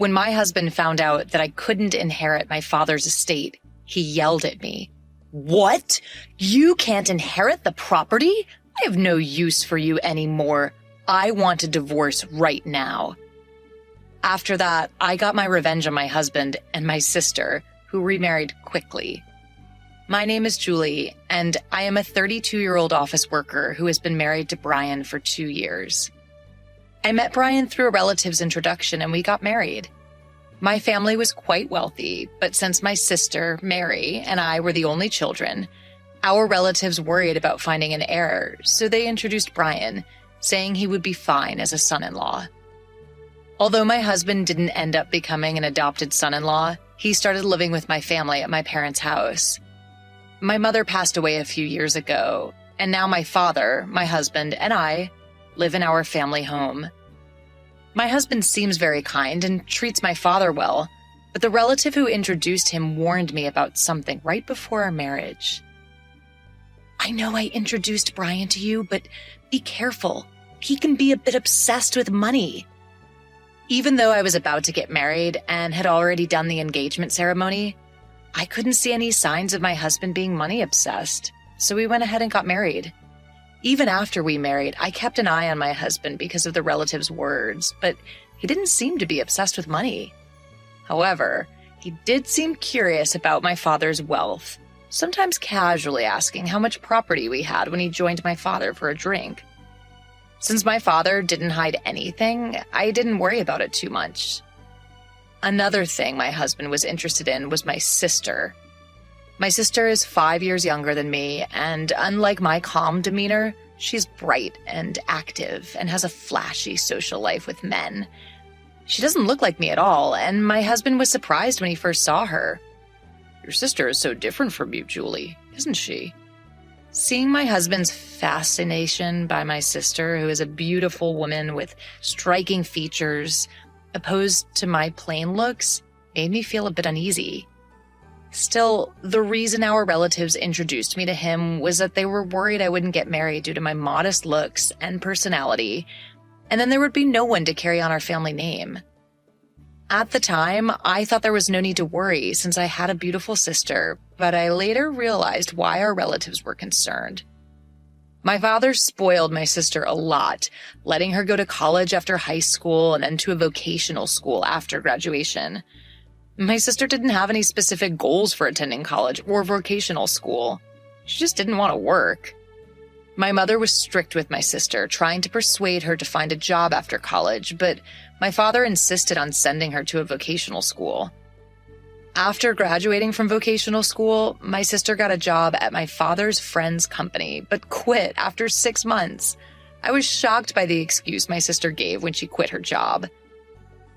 When my husband found out that I couldn't inherit my father's estate, he yelled at me. "What? You can't inherit the property? I have no use for you anymore. I want a divorce right now." After that, I got my revenge on my husband and my sister, who remarried quickly. My name is Julie, and I am a 32-year-old office worker who has been married to Brian for 2 years. I met Brian through a relative's introduction and we got married. My family was quite wealthy, but since my sister, Mary, and I were the only children, our relatives worried about finding an heir, so they introduced Brian, saying he would be fine as a son-in-law. Although my husband didn't end up becoming an adopted son-in-law, he started living with my family at my parents' house. My mother passed away a few years ago, and now my father, my husband, and I live in our family home. My husband seems very kind and treats my father well, but the relative who introduced him warned me about something right before our marriage. "I know I introduced Brian to you, but be careful. He can be a bit obsessed with money." Even though I was about to get married and had already done the engagement ceremony, I couldn't see any signs of my husband being money obsessed, so we went ahead and got married. Even after we married, I kept an eye on my husband because of the relative's words, but he didn't seem to be obsessed with money. However, he did seem curious about my father's wealth, sometimes casually asking how much property we had when he joined my father for a drink. Since my father didn't hide anything, I didn't worry about it too much. Another thing my husband was interested in was my sister. My sister is 5 years younger than me, and unlike my calm demeanor, she's bright and active and has a flashy social life with men. She doesn't look like me at all, and my husband was surprised when he first saw her. "Your sister is so different from you, Julie, isn't she?" Seeing my husband's fascination by my sister, who is a beautiful woman with striking features, opposed to my plain looks, made me feel a bit uneasy. Still, the reason our relatives introduced me to him was that they were worried I wouldn't get married due to my modest looks and personality, and then there would be no one to carry on our family name. At the time, I thought there was no need to worry since I had a beautiful sister, but I later realized why our relatives were concerned. My father spoiled my sister a lot, letting her go to college after high school and then to a vocational school after graduation. My sister didn't have any specific goals for attending college or vocational school. She just didn't want to work. My mother was strict with my sister, trying to persuade her to find a job after college, but my father insisted on sending her to a vocational school. After graduating from vocational school, my sister got a job at my father's friend's company, but quit after 6 months. I was shocked by the excuse my sister gave when she quit her job.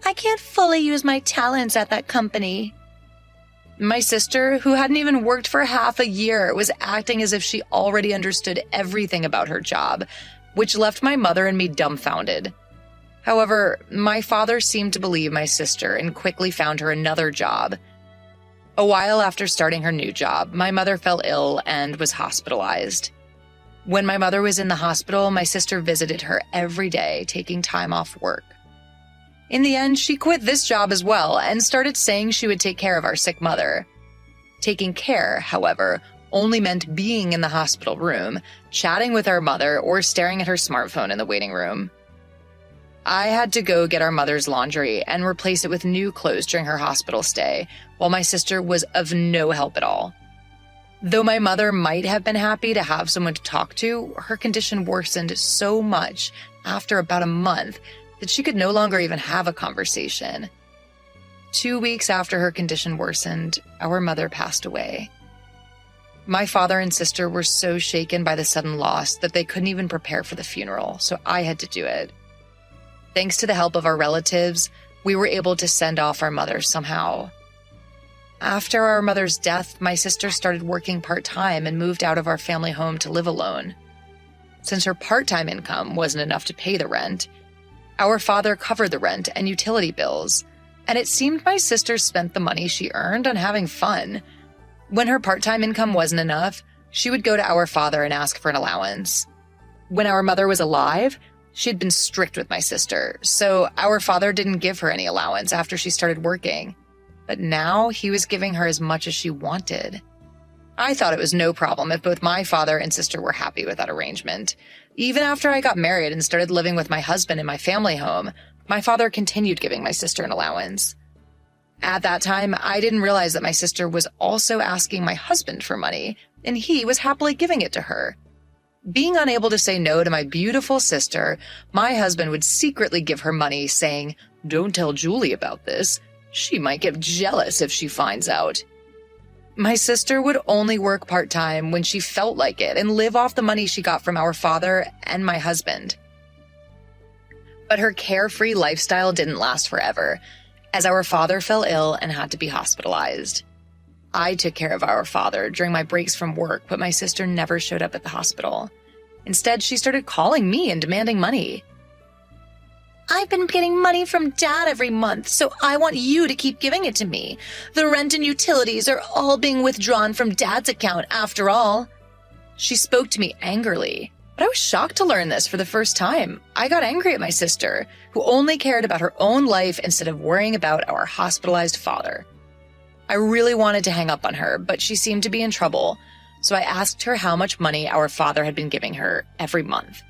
"I can't fully use my talents at that company." My sister, who hadn't even worked for half a year, was acting as if she already understood everything about her job, which left my mother and me dumbfounded. However, my father seemed to believe my sister and quickly found her another job. A while after starting her new job, my mother fell ill and was hospitalized. When my mother was in the hospital, my sister visited her every day, taking time off work. In the end, she quit this job as well and started saying she would take care of our sick mother. Taking care, however, only meant being in the hospital room, chatting with our mother, or staring at her smartphone in the waiting room. I had to go get our mother's laundry and replace it with new clothes during her hospital stay, while my sister was of no help at all. Though my mother might have been happy to have someone to talk to, her condition worsened so much after about a month that she could no longer even have a conversation. 2 weeks after her condition worsened, our mother passed away. My father and sister were so shaken by the sudden loss that they couldn't even prepare for the funeral, so I had to do it. Thanks to the help of our relatives, we were able to send off our mother somehow. After our mother's death, my sister started working part-time and moved out of our family home to live alone. Since her part-time income wasn't enough to pay the rent, our father covered the rent and utility bills, and it seemed my sister spent the money she earned on having fun. When her part-time income wasn't enough, she would go to our father and ask for an allowance. When our mother was alive, She had been strict with my sister, so our father didn't give her any allowance after she started working. But now he was giving her as much as she wanted. I thought it was no problem if both my father and sister were happy with that arrangement. Even after I got married and started living with my husband in my family home, my father continued giving my sister an allowance. At that time, I didn't realize that my sister was also asking my husband for money, and he was happily giving it to her. Being unable to say no to my beautiful sister, my husband would secretly give her money, saying, "Don't tell Julie about this. She might get jealous if she finds out." My sister would only work part-time when she felt like it and live off the money she got from our father and my husband. But her carefree lifestyle didn't last forever, as our father fell ill and had to be hospitalized. I took care of our father during my breaks from work, but my sister never showed up at the hospital. Instead, she started calling me and demanding money. "I've been getting money from Dad every month, so I want you to keep giving it to me. The rent and utilities are all being withdrawn from Dad's account after all." She spoke to me angrily, but I was shocked to learn this for the first time. I got angry at my sister, who only cared about her own life instead of worrying about our hospitalized father. I really wanted to hang up on her, but she seemed to be in trouble, so I asked her how much money our father had been giving her every month.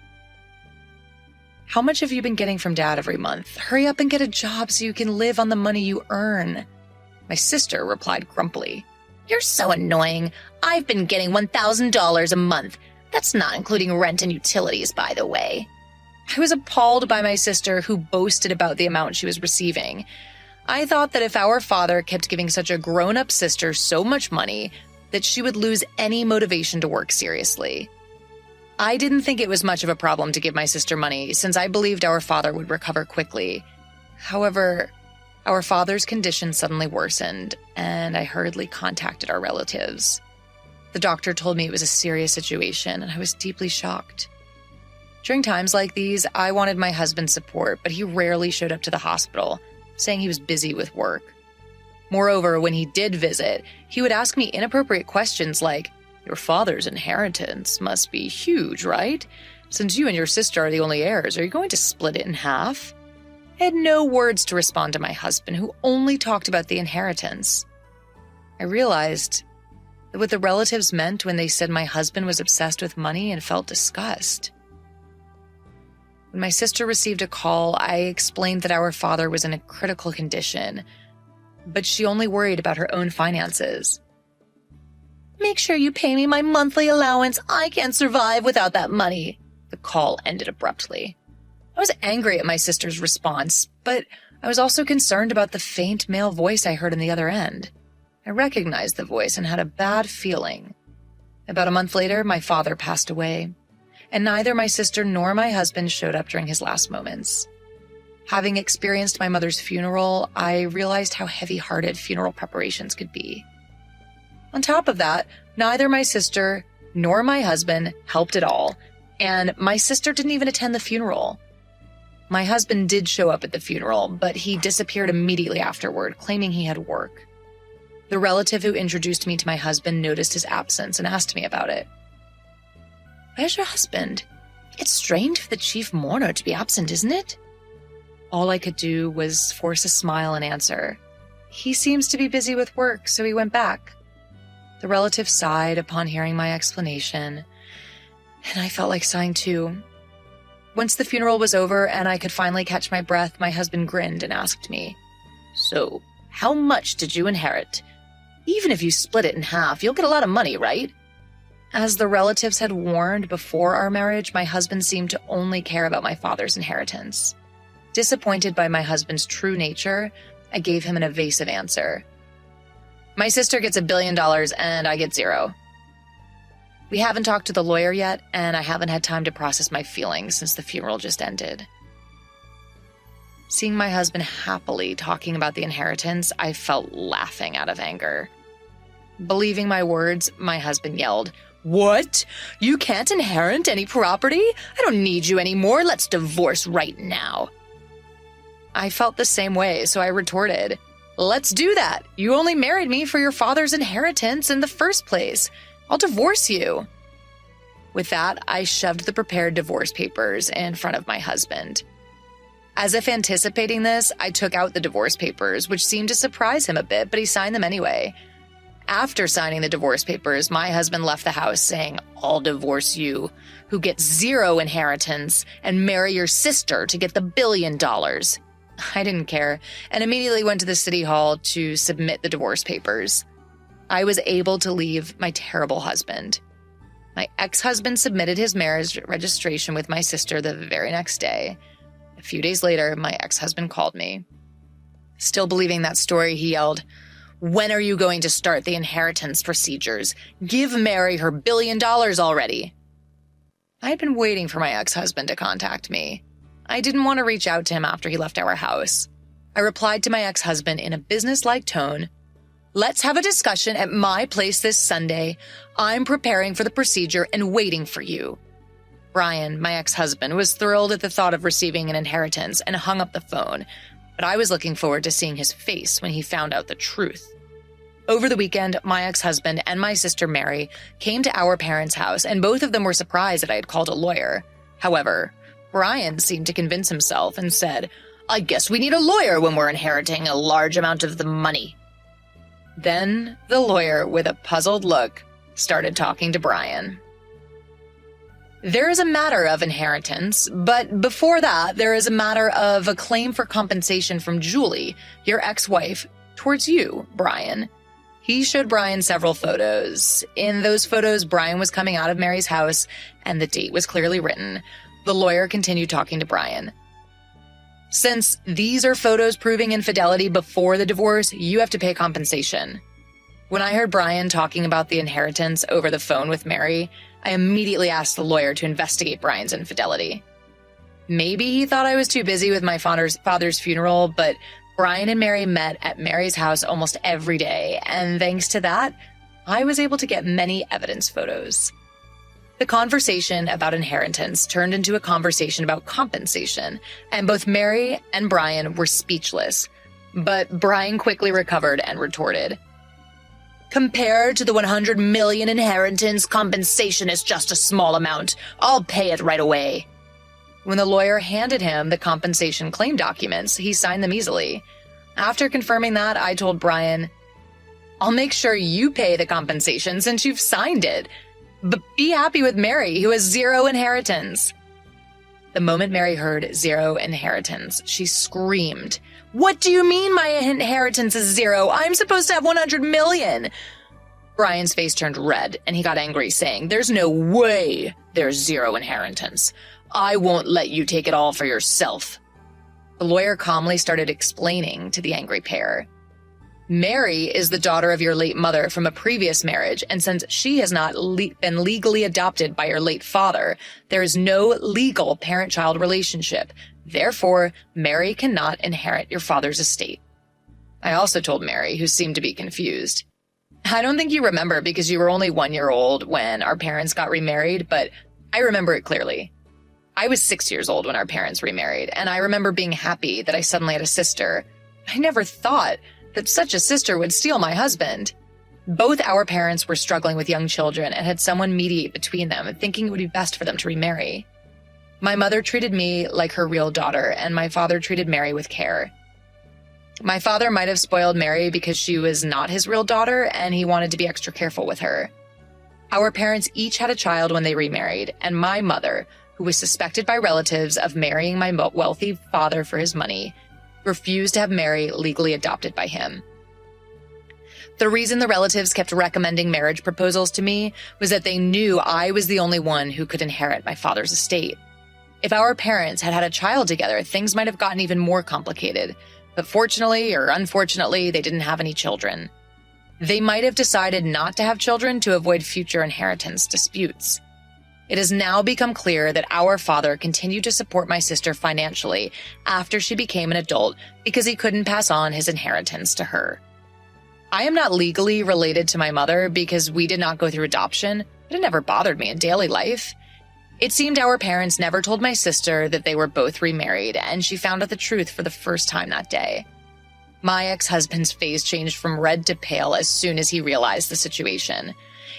"How much have you been getting from Dad every month? Hurry up and get a job so you can live on the money you earn." My sister replied grumpily, "You're so annoying. I've been getting $1,000 a month. That's not including rent and utilities, by the way." I was appalled by my sister, who boasted about the amount she was receiving. I thought that if our father kept giving such a grown-up sister so much money, that she would lose any motivation to work seriously. I didn't think it was much of a problem to give my sister money, since I believed our father would recover quickly. However, our father's condition suddenly worsened, and I hurriedly contacted our relatives. The doctor told me it was a serious situation, and I was deeply shocked. During times like these, I wanted my husband's support, but he rarely showed up to the hospital, saying he was busy with work. Moreover, when he did visit, he would ask me inappropriate questions like, "Your father's inheritance must be huge, right? Since you and your sister are the only heirs, are you going to split it in half?" I had no words to respond to my husband, who only talked about the inheritance. I realized that what the relatives meant when they said my husband was obsessed with money, and felt disgust. When my sister received a call, I explained that our father was in a critical condition, but she only worried about her own finances. "Make sure you pay me my monthly allowance. I can't survive without that money." The call ended abruptly. I was angry at my sister's response, but I was also concerned about the faint male voice I heard on the other end. I recognized the voice and had a bad feeling. About a month later, my father passed away, and neither my sister nor my husband showed up during his last moments. Having experienced my mother's funeral, I realized how heavy-hearted funeral preparations could be. On top of that, neither my sister nor my husband helped at all, and my sister didn't even attend the funeral. My husband did show up at the funeral, but he disappeared immediately afterward, claiming he had work. The relative who introduced me to my husband noticed his absence and asked me about it. "Where's your husband? It's strange for the chief mourner to be absent, isn't it?" All I could do was force a smile and answer, "He seems to be busy with work, so he went back." The relative sighed upon hearing my explanation, and I felt like sighing too. Once the funeral was over and I could finally catch my breath, my husband grinned and asked me, "So, how much did you inherit? Even if you split it in half, you'll get a lot of money, right?" As the relatives had warned before our marriage, my husband seemed to only care about my father's inheritance. Disappointed by my husband's true nature, I gave him an evasive answer. "My sister gets $1 billion and I get zero." We haven't talked to the lawyer yet, and I haven't had time to process my feelings since the funeral just ended. Seeing my husband happily talking about the inheritance, I felt laughing out of anger. Believing my words, my husband yelled, "What? You can't inherit any property? I don't need you anymore. Let's divorce right now." I felt the same way, so I retorted, "Let's do that. You only married me for your father's inheritance in the first place. I'll divorce you." With that, I shoved the prepared divorce papers in front of my husband. As if anticipating this, I took out the divorce papers, which seemed to surprise him a bit, but he signed them anyway. After signing the divorce papers, my husband left the house saying, "I'll divorce you, who gets zero inheritance, and marry your sister to get the $1 billion." I didn't care and immediately went to the city hall to submit the divorce papers. I was able to leave my terrible husband. My ex-husband submitted his marriage registration with my sister the very next day. A few days later, my ex-husband called me. Still believing that story, he yelled, "When are you going to start the inheritance procedures? Give Mary her $1 billion already." I had been waiting for my ex-husband to contact me. I didn't want to reach out to him after he left our house. I replied to my ex-husband in a business-like tone, "Let's have a discussion at my place this Sunday. I'm preparing for the procedure and waiting for you." Brian, my ex-husband, was thrilled at the thought of receiving an inheritance and hung up the phone, but I was looking forward to seeing his face when he found out the truth. Over the weekend, my ex-husband and my sister Mary came to our parents' house, and both of them were surprised that I had called a lawyer. However, Brian seemed to convince himself and said, "I guess we need a lawyer when we're inheriting a large amount of the money." Then the lawyer, with a puzzled look, started talking to Brian. "There is a matter of inheritance, but before that, there is a matter of a claim for compensation from Julie, your ex-wife, towards you, Brian." He showed Brian several photos. In those photos, Brian was coming out of Mary's house, and the date was clearly written. The lawyer continued talking to Brian. "Since these are photos proving infidelity before the divorce, you have to pay compensation." When I heard Brian talking about the inheritance over the phone with Mary, I immediately asked the lawyer to investigate Brian's infidelity. Maybe he thought I was too busy with my father's funeral, but Brian and Mary met at Mary's house almost every day, and thanks to that, I was able to get many evidence photos. The conversation about inheritance turned into a conversation about compensation, and both Mary and Brian were speechless. But Brian quickly recovered and retorted, "Compared to the 100 million inheritance, compensation is just a small amount. I'll pay it right away." When the lawyer handed him the compensation claim documents, he signed them easily. After confirming that, I told Brian, "I'll make sure you pay the compensation since you've signed it. But be happy with Mary, who has zero inheritance." The moment Mary heard zero inheritance, she screamed, "What do you mean my inheritance is zero? I'm supposed to have 100 million. Brian's face turned red, and he got angry, saying, "There's no way there's zero inheritance. I won't let you take it all for yourself." The lawyer calmly started explaining to the angry pair. "Mary is the daughter of your late mother from a previous marriage, and since she has not been legally adopted by your late father, there is no legal parent-child relationship. Therefore, Mary cannot inherit your father's estate." I also told Mary, who seemed to be confused, "I don't think you remember because you were only 1 year old when our parents got remarried, but I remember it clearly. I was 6 years old when our parents remarried, and I remember being happy that I suddenly had a sister. I never thought that such a sister would steal my husband." Both our parents were struggling with young children and had someone mediate between them, thinking it would be best for them to remarry. My mother treated me like her real daughter, and my father treated Mary with care. My father might have spoiled Mary because she was not his real daughter, and he wanted to be extra careful with her. Our parents each had a child when they remarried, and my mother, who was suspected by relatives of marrying my wealthy father for his money, refused to have Mary legally adopted by him. The reason the relatives kept recommending marriage proposals to me was that they knew I was the only one who could inherit my father's estate. If our parents had had a child together, things might have gotten even more complicated, but fortunately or unfortunately, they didn't have any children. They might have decided not to have children to avoid future inheritance disputes. It has now become clear that our father continued to support my sister financially after she became an adult because he couldn't pass on his inheritance to her. I am not legally related to my mother because we did not go through adoption, but it never bothered me in daily life. It seemed our parents never told my sister that they were both remarried, and she found out the truth for the first time that day. My ex-husband's face changed from red to pale as soon as he realized the situation.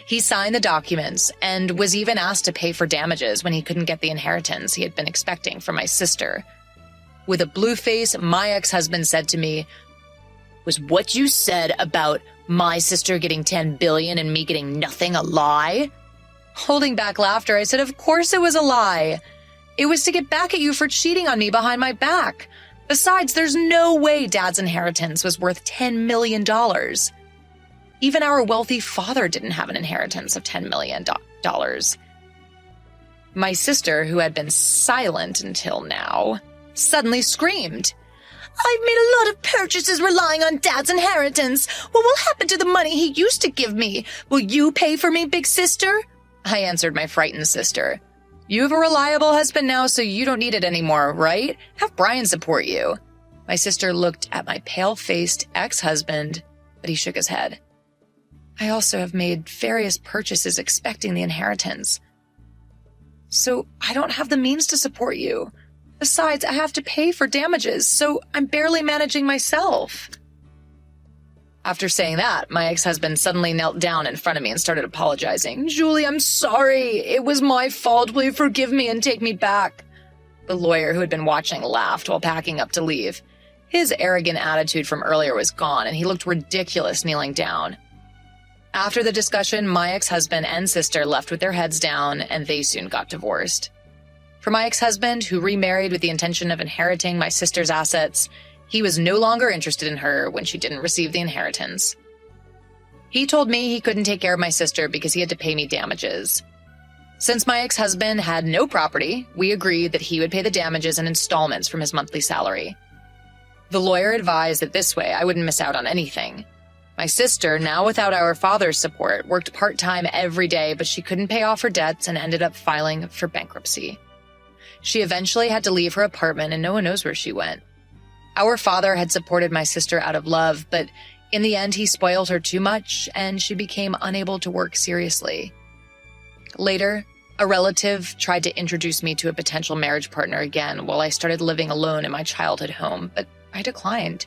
He signed the documents and was even asked to pay for damages when he couldn't get the inheritance he had been expecting from my sister. With a blue face, my ex-husband said to me, "Was what you said about my sister getting $10 billion and me getting nothing a lie?" Holding back laughter, I said, "Of course it was a lie. It was to get back at you for cheating on me behind my back. Besides, there's no way Dad's inheritance was worth $10 million. Even our wealthy father didn't have an inheritance of $10 million. My sister, who had been silent until now, suddenly screamed, "I've made a lot of purchases relying on Dad's inheritance. What will happen to the money he used to give me? Will you pay for me, big sister?" I answered my frightened sister, "You have a reliable husband now, so you don't need it anymore, right? Have Brian support you." My sister looked at my pale-faced ex-husband, but he shook his head. "I also have made various purchases expecting the inheritance. So I don't have the means to support you. Besides, I have to pay for damages, so I'm barely managing myself." After saying that, my ex-husband suddenly knelt down in front of me and started apologizing. "Julie, I'm sorry. It was my fault. Will you forgive me and take me back?" The lawyer, who had been watching, laughed while packing up to leave. His arrogant attitude from earlier was gone, and he looked ridiculous kneeling down. After the discussion, my ex-husband and sister left with their heads down, and they soon got divorced. For my ex-husband, who remarried with the intention of inheriting my sister's assets, he was no longer interested in her when she didn't receive the inheritance. He told me he couldn't take care of my sister because he had to pay me damages. Since my ex-husband had no property, we agreed that he would pay the damages in installments from his monthly salary. The lawyer advised that this way I wouldn't miss out on anything. My sister, now without our father's support, worked part-time every day, but she couldn't pay off her debts and ended up filing for bankruptcy. She eventually had to leave her apartment, and no one knows where she went. Our father had supported my sister out of love, but in the end, he spoiled her too much, and she became unable to work seriously. Later, a relative tried to introduce me to a potential marriage partner again while I started living alone in my childhood home, but I declined.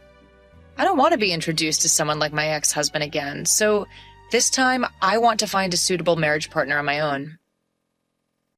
I don't want to be introduced to someone like my ex-husband again, so this time I want to find a suitable marriage partner on my own.